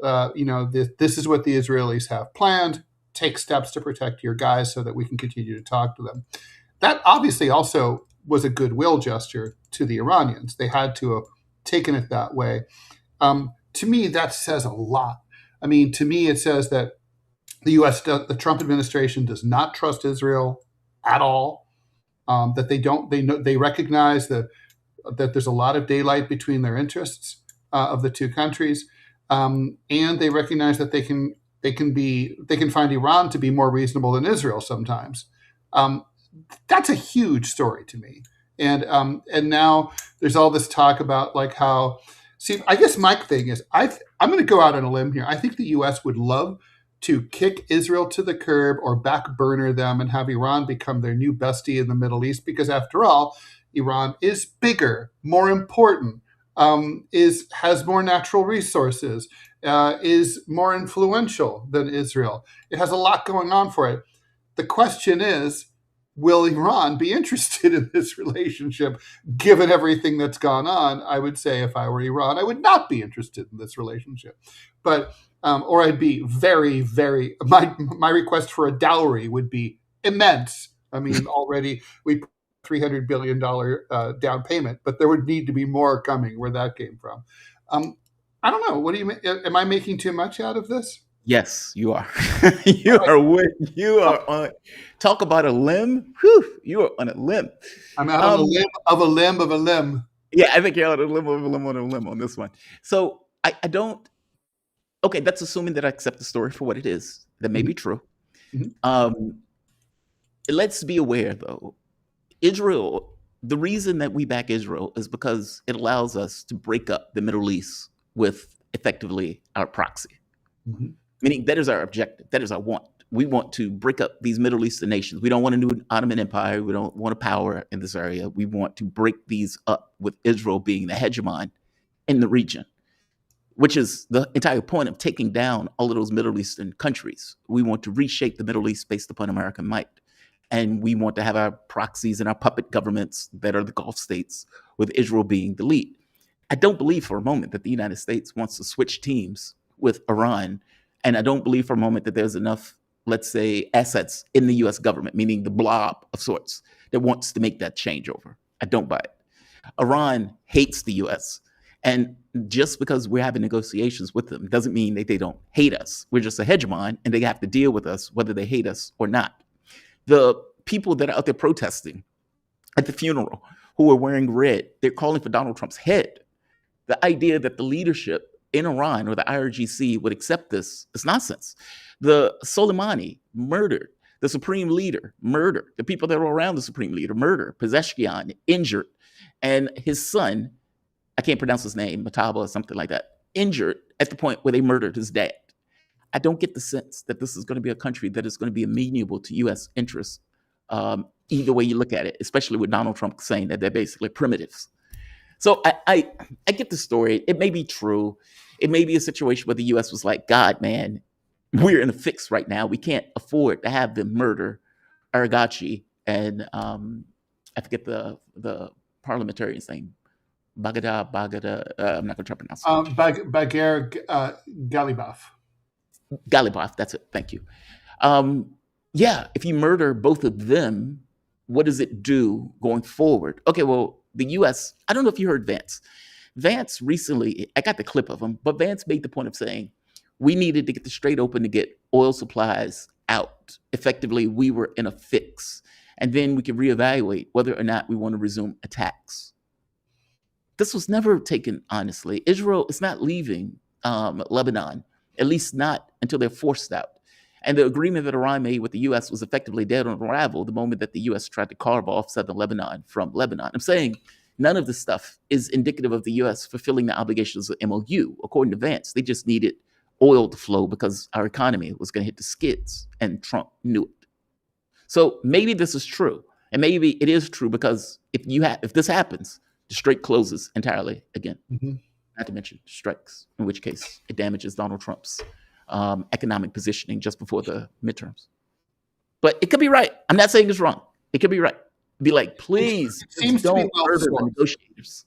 this is what the Israelis have planned. Take steps to protect your guys so that we can continue to talk to them. That obviously also was a goodwill gesture to the Iranians. They had to have taken it that way. To me, that says a lot. I mean, to me, it says that the Trump administration does not trust Israel at all. That they recognize that there's a lot of daylight between their interests of the two countries, and they recognize that they can find Iran to be more reasonable than Israel sometimes. That's a huge story to me. And now there's all this talk about like how. See, I guess my thing is I'm going to go out on a limb here. I think the U.S. would love to kick Israel to the curb or back burner them and have Iran become their new bestie in the Middle East, because after all, Iran is bigger, more important, has more natural resources, is more influential than Israel. It has a lot going on for it. The question is, will Iran be interested in this relationship given everything that's gone on? I would say if I were Iran, I would not be interested in this relationship. But or I'd be very, very, my request for a dowry would be immense. I mean, already we put $300 billion down payment, but there would need to be more coming where that came from. I don't know. What do you mean? Am I making too much out of this? Yes, you are. You are on. Talk about a limb. Whew, you are on a limb. I'm out on a limb of a limb of a limb. Yeah, I think you're on a limb of a limb on a limb on this one. So I don't. Okay, that's assuming that I accept the story for what it is. That may be true. Let's be aware, though. Israel, the reason that we back Israel is because it allows us to break up the Middle East with effectively our proxy. Meaning that is our objective. That is our want. We want to break up these Middle Eastern nations. We don't want a new Ottoman Empire. We don't want a power in this area. We want to break these up with Israel being the hegemon in the region, which is the entire point of taking down all of those Middle Eastern countries. We want to reshape the Middle East based upon American might. And we want to have our proxies and our puppet governments that are the Gulf states, with Israel being the lead. I don't believe for a moment that the United States wants to switch teams with Iran. And I don't believe for a moment that there's enough, let's say, assets in the U.S. government, meaning the blob of sorts, that wants to make that changeover. I don't buy it. Iran hates the U.S. And just because we're having negotiations with them doesn't mean that they don't hate us. We're just a hegemon, and they have to deal with us whether they hate us or not. The people that are out there protesting at the funeral who are wearing red, they're calling for Donald Trump's head. The idea that the leadership in Iran or the IRGC would accept this is nonsense. The Soleimani murdered, the supreme leader murdered, the people that were around the supreme leader murdered, Pezeshkian injured, and his son, I can't pronounce his name, Mataba or something like that, injured at the point where they murdered his dad. I don't get the sense that this is going to be a country that is going to be amenable to U.S. interests, either way you look at it, especially with Donald Trump saying that they're basically primitives. So I get the story. It may be true. It may be a situation where the U.S. was like, God, man, we're in a fix right now. We can't afford to have them murder Araghchi and I forget the parliamentarian's name. Bagher, I'm not going to try to pronounce it. Bagher Ghalibaf. Ghalibaf, that's it. Thank you. Yeah, if you murder both of them, what does it do going forward? Okay, well, the U.S., I don't know if you heard Vance. Vance recently, I got the clip of him, but Vance made the point of saying we needed to get the Strait open to get oil supplies out. Effectively, we were in a fix. And then we could reevaluate whether or not we want to resume attacks. This was never taken honestly. Israel is not leaving Lebanon, at least not until they're forced out. And the agreement that Iran made with the U.S. was effectively dead on arrival the moment that the U.S. tried to carve off southern Lebanon from Lebanon. I'm saying none of this stuff is indicative of the U.S. fulfilling the obligations of MOU. According to Vance, they just needed oil to flow because our economy was going to hit the skids, and Trump knew it. So maybe this is true, and maybe it is true because if this happens, the strait closes entirely again. Not to mention strikes, in which case it damages Donald Trump's economic positioning just before the midterms. But it could be right. I'm not saying it's wrong. It could be right. Be like, please, don't murder the negotiators.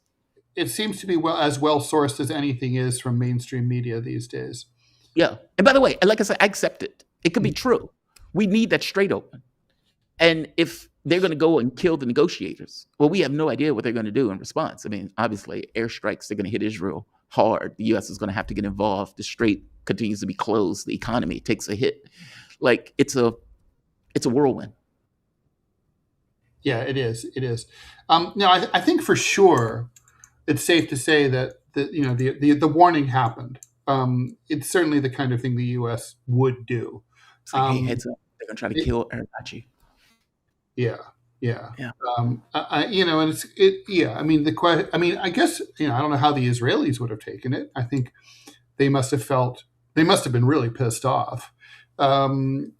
It seems to be as well sourced as anything is from mainstream media these days. Yeah. And by the way, like I said, I accept it. It could be true. We need that strait open. And if they're going to go and kill the negotiators, well, we have no idea what they're going to do in response. I mean, obviously, airstrikes are going to hit Israel hard. The U.S. is going to have to get involved. The strait continues to be closed. The economy takes a hit. Like, it's a whirlwind. Yeah, it is. It is. Now, I think for sure it's safe to say that the warning happened. It's certainly the kind of thing the U.S. would do. It's like, hey, heads up. They're going to try to kill Araghchi. Yeah. Yeah. And it's. I mean, I guess I don't know how the Israelis would have taken it. I think they must have been really pissed off. And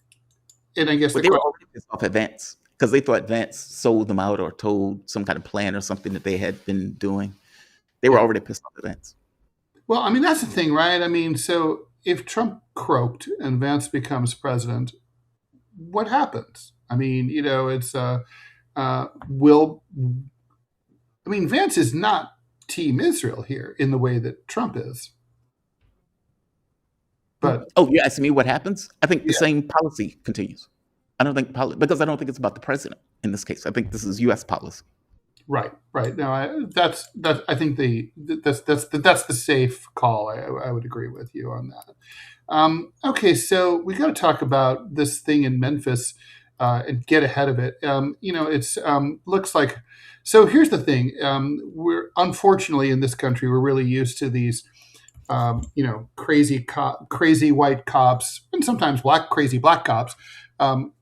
I guess they were already pissed off at Vance because they thought Vance sold them out or told some kind of plan or something that they had been doing. They were already pissed off at Vance. Well, I mean, that's the thing, right? I mean, so if Trump croaked and Vance becomes president, what happens? I mean, it's Vance is not Team Israel here in the way that Trump is. But you're asking me what happens? I think the Yeah. same policy continues. I don't think because I don't think it's about the president in this case. I think this is U.S. policy. right. No, I think that's the safe call. I would agree with you on that. Okay, so we got to talk about this thing in Memphis and get ahead of it. It's looks like. So here's the thing. We're unfortunately in this country, we're really used to these, crazy white cops and sometimes crazy black cops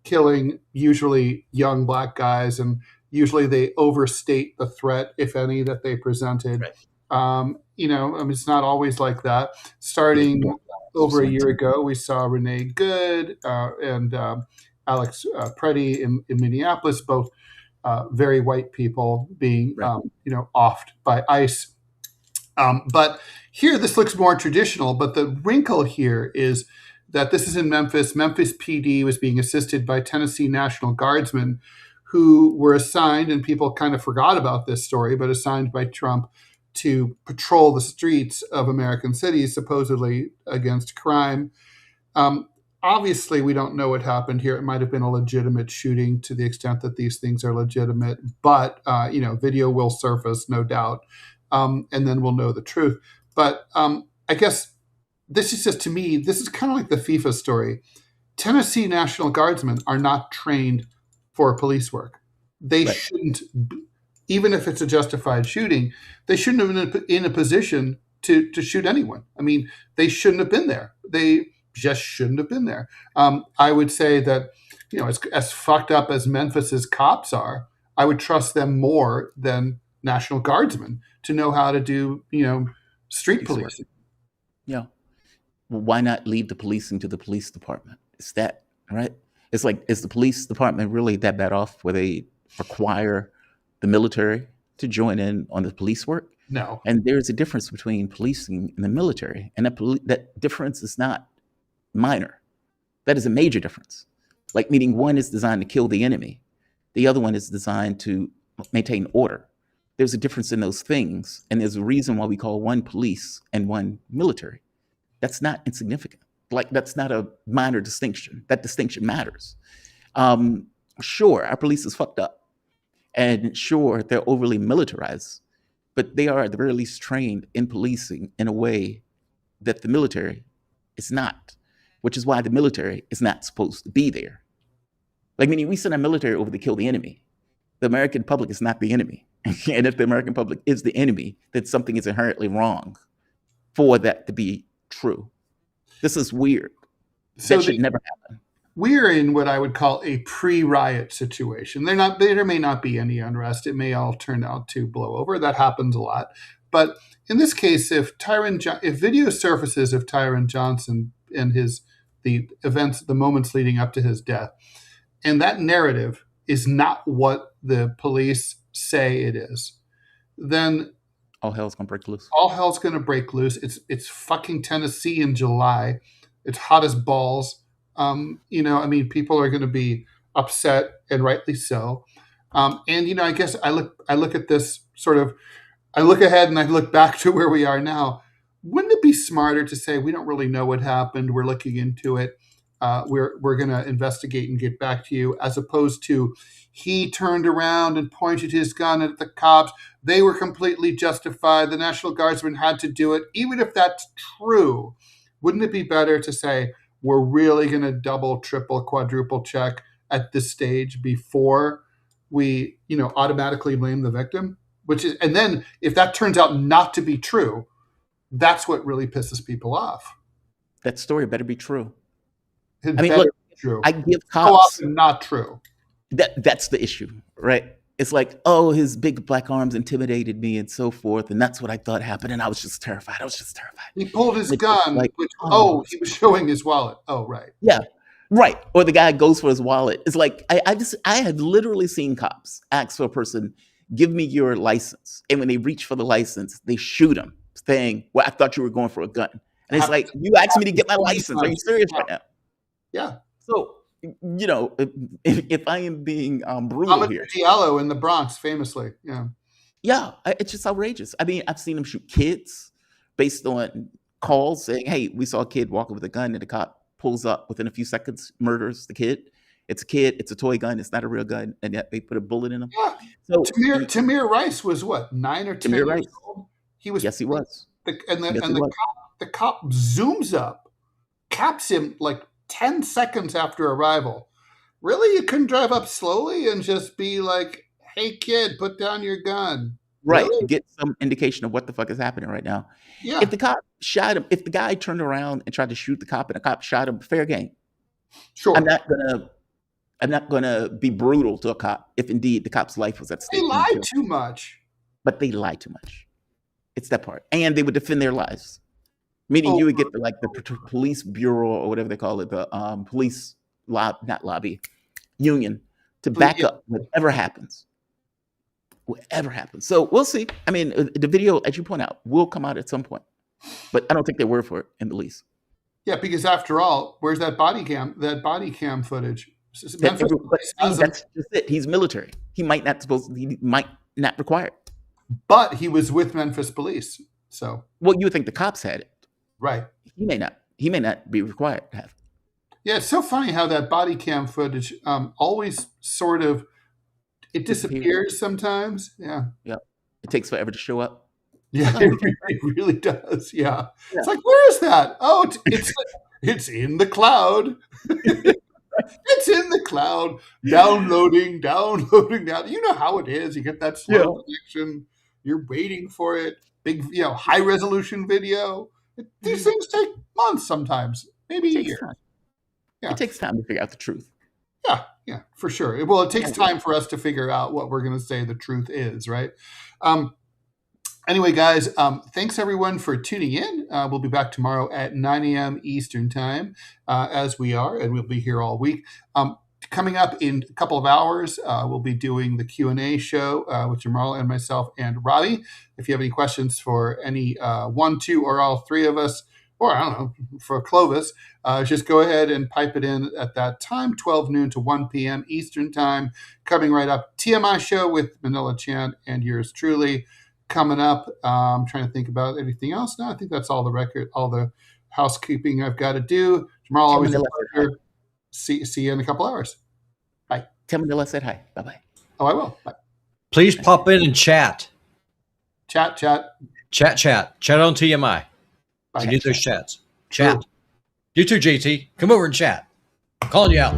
killing usually young black guys, and usually they overstate the threat, if any, that they presented. Right. It's not always like that. Starting over a year ago, we saw Renee Good and Alex Preddy in Minneapolis, both very white people being, offed by ICE. But here, this looks more traditional. But the wrinkle here is that this is in Memphis. Memphis PD was being assisted by Tennessee National Guardsmen, who were assigned, and people kind of forgot about this story, but assigned by Trump to patrol the streets of American cities, supposedly against crime. Obviously, we don't know what happened here. It might have been a legitimate shooting to the extent that these things are legitimate, but video will surface, no doubt, and then we'll know the truth. But I guess this is just, to me, this is kind of like the FIFA story. Tennessee National Guardsmen are not trained for police work. They shouldn't, even if it's a justified shooting, they shouldn't have been in a position to shoot anyone. I mean, they shouldn't have been there. They just shouldn't have been there. I would say that, as fucked up as Memphis's cops are, I would trust them more than National Guardsmen to know how to do, street policing. Yeah. Well, why not leave the policing to the police department? It's that, right? It's like, is the police department really that bad off where they require the military to join in on the police work? No. And there's a difference between policing and the military. And that difference is not minor. That is a major difference. Like, meaning one is designed to kill the enemy. The other one is designed to maintain order. There's a difference in those things. And there's a reason why we call one police and one military. That's not insignificant. Like, that's not a minor distinction. That distinction matters. Sure, our police is fucked up. And sure, they're overly militarized. But they are at the very least trained in policing in a way that the military is not. Which is why the military is not supposed to be there. Like, meaning we send our military over to kill the enemy. The American public is not the enemy. And if the American public is the enemy, then something is inherently wrong for that to be true. This is weird. So that should never happen. We're in what I would call a pre-riot situation. There may not be any unrest. It may all turn out to blow over. That happens a lot. But in this case, if video surfaces of Tyrin Johnson and the events, the moments leading up to his death, and that narrative is not what the police say it is, then all hell's gonna break loose. All hell's gonna break loose. It's fucking Tennessee in July. It's hot as balls. People are gonna be upset, and rightly so. I guess I look at this sort of, I look ahead and I look back to where we are now. Wouldn't it be smarter to say, we don't really know what happened, we're looking into it, we're going to investigate and get back to you, as opposed to, he turned around and pointed his gun at the cops, they were completely justified, the National Guardsmen had to do it. Even if that's true, wouldn't it be better to say, we're really going to double, triple, quadruple check at this stage before we, automatically blame the victim? And then if that turns out not to be true, that's what really pisses people off. That story better be true. True. I give cops. How often not true? That's the issue, right? It's like, oh, his big black arms intimidated me and so forth, and that's what I thought happened, and I was just terrified. He pulled his gun. He was showing his wallet. Oh, right. Yeah, right. Or the guy goes for his wallet. It's like, I had literally seen cops ask for a person, give me your license, and when they reach for the license, they shoot him, saying, well, I thought you were going for a gun. And it's like, you asked me to get my license. Are you serious right now? Yeah. So you know, if I am being brutal Mohamed here, Diallo in the Bronx, famously. Yeah. yeah, it's just outrageous. I mean, I've seen them shoot kids based on calls saying, "Hey, we saw a kid walking with a gun," and the cop pulls up within a few seconds, murders the kid. It's a kid. It's a toy gun. It's not a real gun, and yet they put a bullet in him. Yeah. So Tamir Rice was what, 9 or 10 Tamir years Rice. old? He was. Yes, he was. The cop zooms up, caps him like 10 seconds after arrival. Really, you couldn't drive up slowly and just be like, "Hey, kid, put down your gun." Right. Really? Get some indication of what the fuck is happening right now. Yeah. If the cop shot him, if the guy turned around and tried to shoot the cop and the cop shot him, fair game. Sure. I'm not gonna be brutal to a cop if indeed the cop's life was at stake. They lie too much. But they lie too much. It's that part. And they would defend their lives. Meaning you would get the police bureau or whatever they call it, the police union to back up whatever happens. Whatever happens. So we'll see. I mean, the video, as you point out, will come out at some point. But I don't think they were for it in the least. Yeah, because after all, where's that body cam footage? That's just it. He's military. He might not require it. But he was with Memphis police. So well, you would think the cops had it. Right. He may not be required to have. Yeah, it's so funny how that body cam footage always sort of it disappears sometimes. Yeah. Yeah. It takes forever to show up. Yeah, it really does. Yeah. It's like, where is that? Oh, it's in the cloud. It's in the cloud. Downloading down. You know how it is. You get that slow connection. You're waiting for it. Big, high resolution video. These things take months sometimes, maybe a year. Yeah. It takes time to figure out the truth. Yeah, for sure. Well, it takes time for us to figure out what we're going to say the truth is, right? Anyway, guys, thanks everyone for tuning in. We'll be back tomorrow at 9 a.m. Eastern time, as we are, and we'll be here all week. Coming up in a couple of hours, we'll be doing the Q&A show with Jamarl and myself and Robbie. If you have any questions for any one, two, or all three of us, or I don't know, for Clovis, just go ahead and pipe it in at that time, 12 noon to 1 p.m. Eastern time. Coming right up, TMI show with Manila Chan and yours truly. Coming up, I'm trying to think about anything else. No, I think that's all the housekeeping I've got to do. Jamarl, always a pleasure. See you in a couple hours. Bye. Tell Manila said hi. Bye-bye. Oh, I will. Bye. Please pop in and chat. Chat. Chat on TMI. Bye. You need those chats. Chat. Cool. You too, JT. Come over and chat. I'm calling you out.